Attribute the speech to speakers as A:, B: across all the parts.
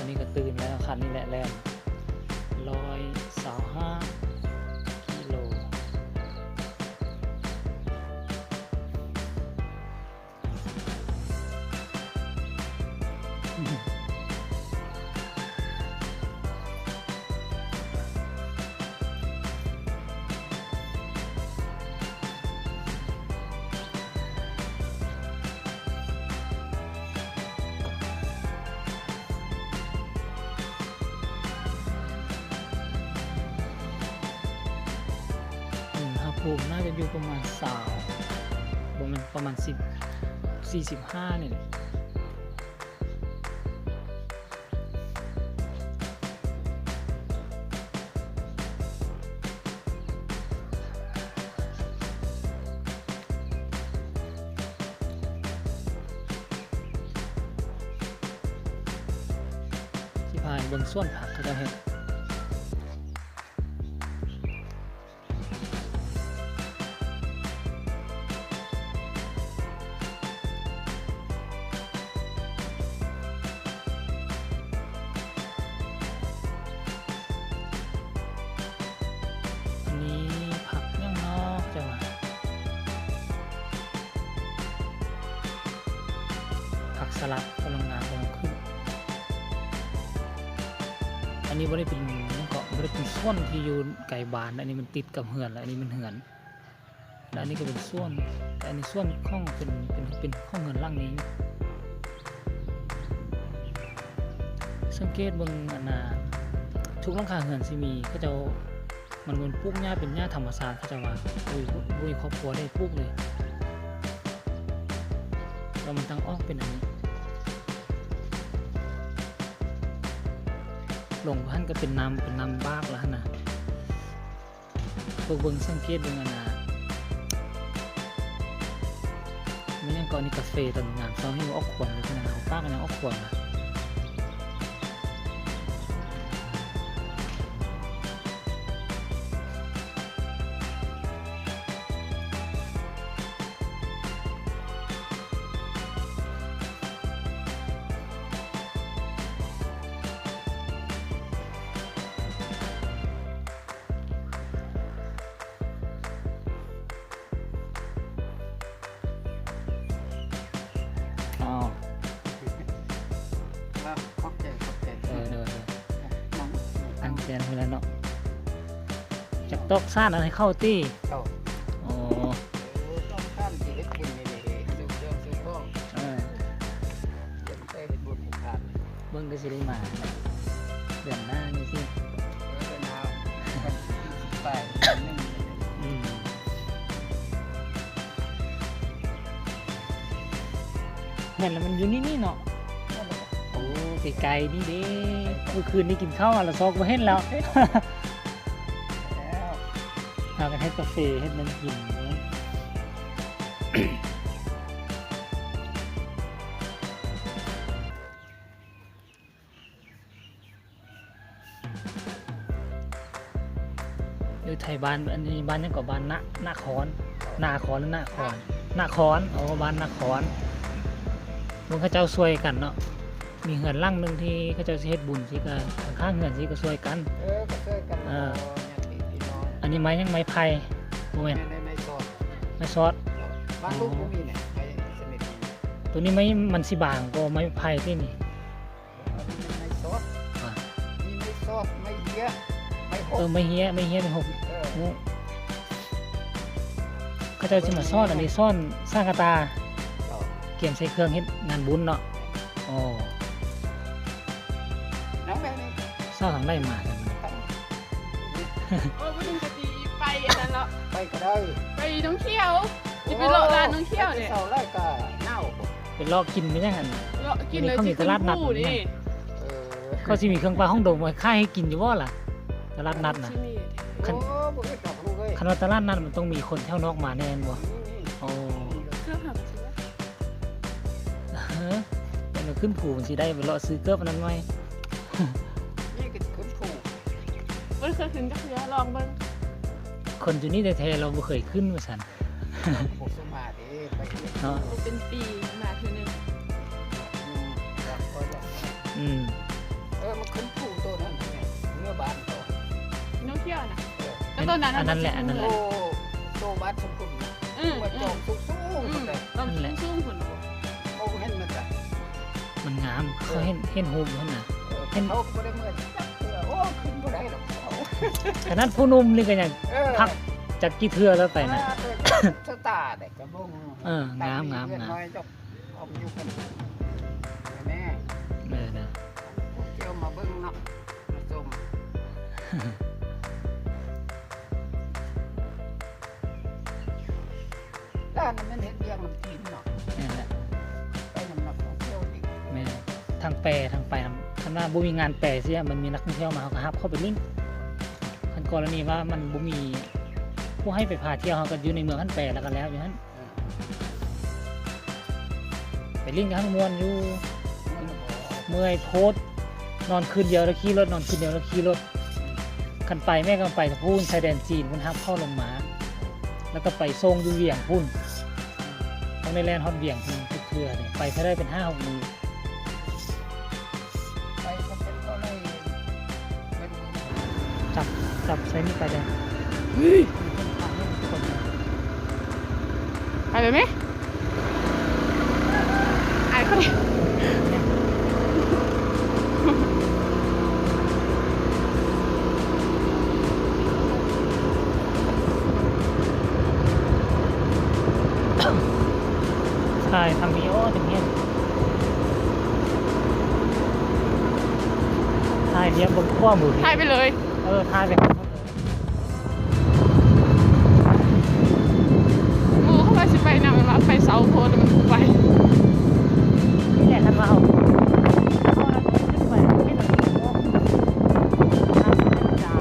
A: อนนี้ก็ตื่นแล้วคันนี้แหละแล่น125 กิโลภูมิน่าจะอยู่ประมาณประมาณ45เนี่ยที่พายบนส่วนผักเขาจะเห็นสลัดกำลังงานกำลังขึ้นอันนี้ไม่ได้เป็นเกาะไม่ได้เป็นส่วนที่อยู่ไก่บานอันนี้มันติดกับเหือนแล้วอันนี้มันเหือนแล้วอันนี้ก็เป็นส่วนแต่อันนี้ส่วนข้องเป็นข้องเหือนล่างนี้สังเกตเบิ่งอันน่ะทุกหลังคาเหือนสิมีเขาจะมันปลูกหญ้าเป็นหญ้าธรรมชาติเขาจะว่าบุยครอบครัวได้ปลูกเลยแล้วมันตั้งออกเป็นอันนี้ลงพันก็เป็นน้ำบากแล้วนะพวกเบิ่งสังเกตเบิ่งนะไม่ยังก่อนนี่กาแฟตอนงานซ้อมให้ออกขวดเลยนะเอาป้ากันยังออกขวดนะตั้งแกนไปแล้วเนาะจากตอกซ่านอะไรเข้าตี้อ๋อ
B: ต้องข้ามชีวิตกินเลยซื้อเครื่องซื้อข้องยังได้เห็นบุญขาด
A: เบิ้งก็สิได้มาเดือนหน้านี่สิ
B: เดือนหน้าไปนึง
A: เห็นแล้วมันอยู่นี่เนาะโอ้ไกลๆนี่เด้เมื่อคืนนี้กินข้าวอะไรซอกมาเห็นแล้วหากันให้กาแฟให้มันกินอยู่ไทยบ้านอันนี้บ้านนี่ก็บ้านนาคอนหรือนาคอนอ๋อบ้านนาคอนมึงเขาเจ้าช่วยกันเนาะมีเหือนล่างหนึ่งที่เขาเจ้าเฮ็ดบุญสิก็ข้างเหือนสิก็ช่วยกัน
B: ก็ช่วยกัน
A: อันนี้ไม้ยังไม้ไผ่โมเมนไม้ซอส
B: บ้านลูกก็มีเนี่ยไม้สนิท
A: ตัวนี้มันสิบางก็ไม้ไผ่ที่นี่
B: ไม้ซอสมีไม้ซอสไม้เหี้ย
A: ไม่เฮี้ยเป็นหกเขาเจ้าจะมาซ่อนอันนี้ซ่อนสร้างกระตาเกี่ยมใส่เครื่องเฮ็ดงานบุญเนาะอ๋อ
B: น้ำแม่นี่
A: เศร้าทางได้มากัน
C: ไม่ต้องจะดีไปอันนั้นแล้ว
B: ไปก็ได้
C: ไปน้องเที่ยวจะไปเลาะร้านน้องเที่ยวเนี่ย
B: เสาไร่ก็เน่า
A: ไปลอกกินไม่ได้หัน
C: เลาะกินเลย
A: ที่ตลาดนัดนี่เขาจะมีเครื่องปลาห้องโดมไว้ค่ายให้กินอยู่ว่าล่ะตลาดนัดนะคันว่าตลาดนัดมันต้องมีคนแถวนอกมาแน่นบ่โอ้
C: เครื่องหัก
A: เราขึ้นผูมันสิได้ไปเลาะซื้อเกือบนั้นไหม
B: นี่ก็ขึ้นผู
C: ไม่เคยขึ้นจักรยานลองบ้าง
A: คนอยู่นี่แต่แท้เราไม่เคยขึ้นมาสัน
C: เนาะเป็นปีมาทีนึง
A: ต
C: เที่ยวนะแล้วต้นนั้น
A: อันนั้นแหละอันนั้นแห
B: โต
A: ละ
B: โตบ้านสกุล
C: อืม
B: ว่าจองสูงๆเลย
C: ต้นชุ่มๆคน
B: เขาเห็นมันจ้ะ
A: มันงามเขาเห็นหูมเขาน่ะ
B: เขาก็ไม่ได้เมื่อยจักเถื่อโอ้ขึ้นบ่ได้หรอกเขา
A: ขนาดผู้หนุ่มนี่ก็ยัง
B: เออ
A: พักจากกี่เทื่อแล้วไปนะ
B: สตาร์เด็กกระบง
A: เอองามงามงาม
B: น้อยจบเอาอยู่กันแม่
A: นะ
B: พวกเที่ยวมาเบิ่งเนาะมาชมด้านนั้นมันเห็นเบียงน้ำจีนเนาะ
A: นั่นแหละ
B: ไปน้ำหนักของเที่ยวดิ
A: แม่ทางแปรทางไปคันว่าบ่มีงานแปรเสียมันมีนักท่องเที่ยวมาเขาก็ฮับเข้าไปลิงก์คันกรณีว่ามันบ่มีผู้ให้ไปพาเที่ยวเขาก็อยู่ในเมืองคันแปรแล้วก็แล้วอยู่นั้น ไปลิงก์กับทั้งมวลอยู่เมื่อยโพสต์นอนคืนเดียวแล้วขี่รถนอนคืนเดียวแล้วขี่รถคันไปแม่ก็ไปทางพูนชายแดนจีนพุ่นฮับเข้าลงมา แล้วก็ไปทรงอยู่เวียงพุ่นต้องในแลนด์ฮอตเวียงพุ่นทุกเทื่อเนี่ยไปถ้าได้เป็น5-6 มื้อ
B: ไปก็เป็นก็เลยเป็น
A: จับใช้นี่ไปเลย
C: ไปเลยไหมอายเขาดิ
A: ใช่ทางนี้โอ้ถึงเงี้ยถ่ายเนี้ยบนขั้วมือ
C: ถ่ายไปเลย
A: ถ่ายไป
C: หมูเข้าไปสิไปนะมันว่าไปเสาโพแต่มันบ่ไป
A: นี่แหละคันว่าเอาขึ้นไปไม่ต้องมีวอกทางเส้นจา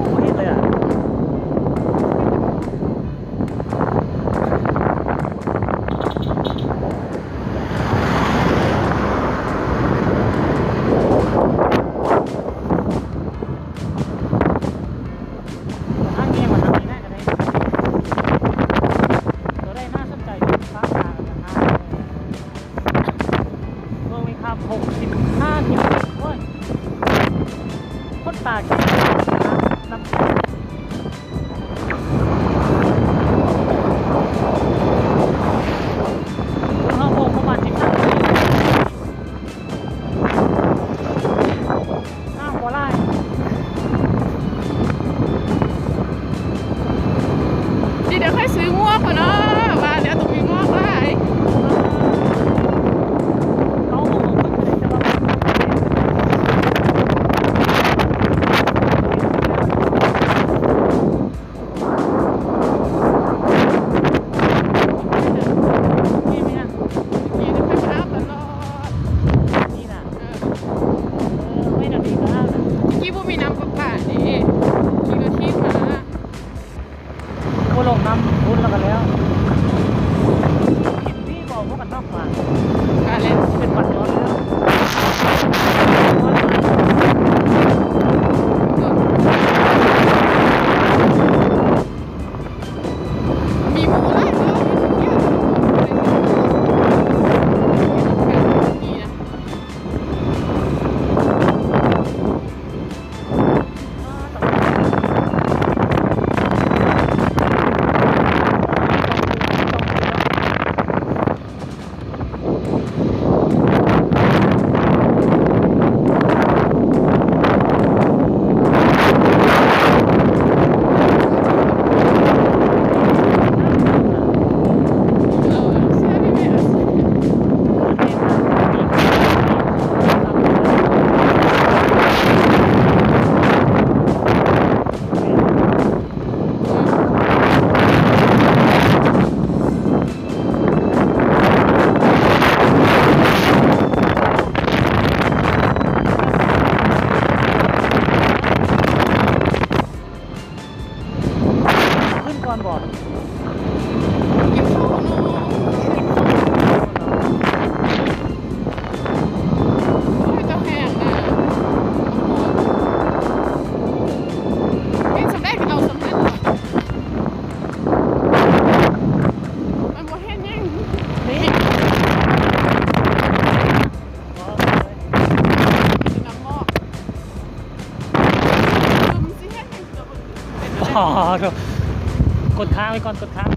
A: โอ้เห็นเลยอ่ะทางนี้มาทางนี้ได้ก็ได้ตัวได้น่าสนใจฟ้าทางกันนะเมืองมีค่า65 กิโลเมตรโอ้ยคนตาแก่น้ำ เขาบอกประมาณ15 นาทีอ้าวหัวไล่
C: เดี๋ยวค่อยซื้อหมวกก่อนเนาะว่าเดี๋ยวต้องมีหมวกได้
A: เขาบอกว่ามันจะว่านี่ไหมอ่ะ
C: ขี่จะไปอาบตลอด
A: นี่น่ะ
C: เออ
A: ไม่นาทีก็เอาน่ะ
C: กี้บ่มีน้ำประปานี่ขี่รถที่มา
A: กูลงน้ำพุ้นแล้วกันแล้วเห็นพี่บอกพวกกันนอกมา
C: การเล่น
A: เป็นปัดย้อนแล้ว
C: มีหมูไล่เนาะนี่นะเสื้อพี่แม่เอาสิ
A: ขึ้นก่อนบอก
C: กินข้าวเนาะ
A: อ๋อกดค้างไว้ก่อนกดค้าง